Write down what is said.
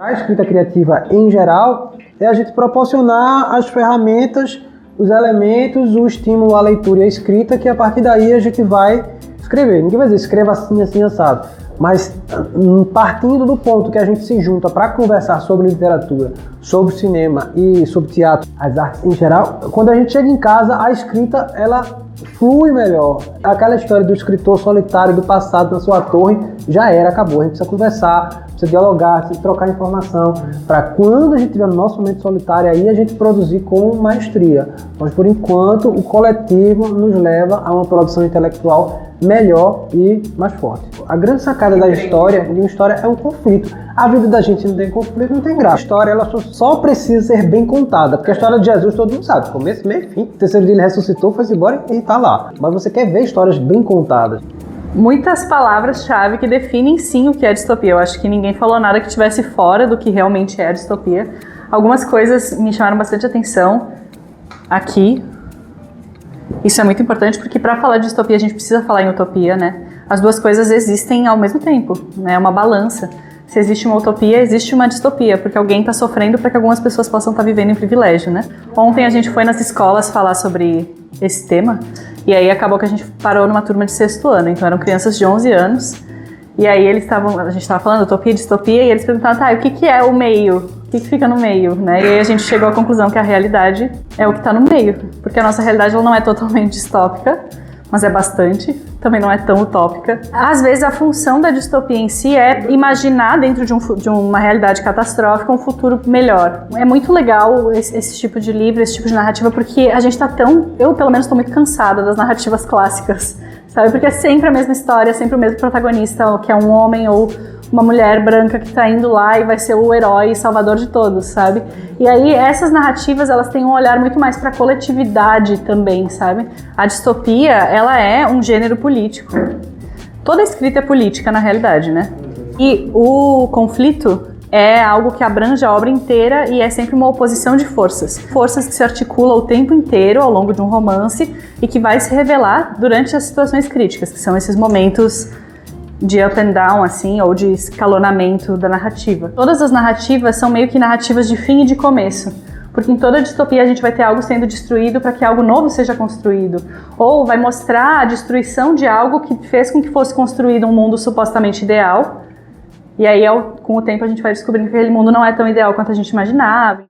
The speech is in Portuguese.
A escrita criativa, em geral, é a gente proporcionar as ferramentas, os elementos, o estímulo à leitura e à escrita, que a partir daí a gente vai escrever. Ninguém vai dizer escreva assim, assim, assado. Mas partindo do ponto que a gente se junta para conversar sobre literatura, sobre cinema e sobre teatro, as artes em geral, quando a gente chega em casa, a escrita, ela flui melhor. Aquela história do escritor solitário do passado na sua torre já era, acabou. A gente precisa conversar, precisa dialogar, precisa trocar informação, para quando a gente tiver no nosso momento solitário, aí a gente produzir com maestria. Mas por enquanto o coletivo nos leva a uma produção intelectual melhor e mais forte. A grande sacada da história, de uma história, é um conflito. A vida da gente não tem conflito, não tem graça. A história ela só precisa ser bem contada, porque a história de Jesus todo mundo sabe, começo, meio e fim. O terceiro dia ele ressuscitou, foi-se embora e está lá. Mas você quer ver histórias bem contadas. Muitas palavras-chave que definem sim o que é distopia. Eu acho que ninguém falou nada que estivesse fora do que realmente é a distopia. Algumas coisas me chamaram bastante atenção aqui. Isso é muito importante porque para falar de distopia a gente precisa falar em utopia, né? As duas coisas existem ao mesmo tempo, né? É uma balança. Se existe uma utopia, existe uma distopia, porque alguém está sofrendo para que algumas pessoas possam estar vivendo em privilégio, né? Ontem a gente foi nas escolas falar sobre esse tema, e aí acabou que a gente parou numa turma de 6º ano, então eram crianças de 11 anos, e aí a gente estava falando utopia, distopia, e eles perguntavam, tá, o que é o meio? O que fica no meio, né? E aí a gente chegou à conclusão que a realidade é o que está no meio, porque a nossa realidade ela não é totalmente distópica, mas é bastante, também não é tão utópica. Às vezes a função da distopia em si é imaginar dentro de uma realidade catastrófica um futuro melhor. É muito legal esse tipo de livro, esse tipo de narrativa, porque a gente tá eu pelo menos tô muito cansada das narrativas clássicas, sabe? Porque é sempre a mesma história, sempre o mesmo protagonista, que é um homem ou uma mulher branca que tá indo lá e vai ser o herói e salvador de todos, sabe? E aí essas narrativas, elas têm um olhar muito mais pra coletividade também, sabe? A distopia, ela é um gênero político. Toda escrita é política, na realidade, né? E o conflito é algo que abrange a obra inteira e é sempre uma oposição de forças. Forças que se articulam o tempo inteiro ao longo de um romance e que vai se revelar durante as situações críticas, que são esses momentos de up and down, assim, ou de escalonamento da narrativa. Todas as narrativas são meio que narrativas de fim e de começo, porque em toda distopia a gente vai ter algo sendo destruído para que algo novo seja construído, ou vai mostrar a destruição de algo que fez com que fosse construído um mundo supostamente ideal, e aí com o tempo a gente vai descobrindo que aquele mundo não é tão ideal quanto a gente imaginava.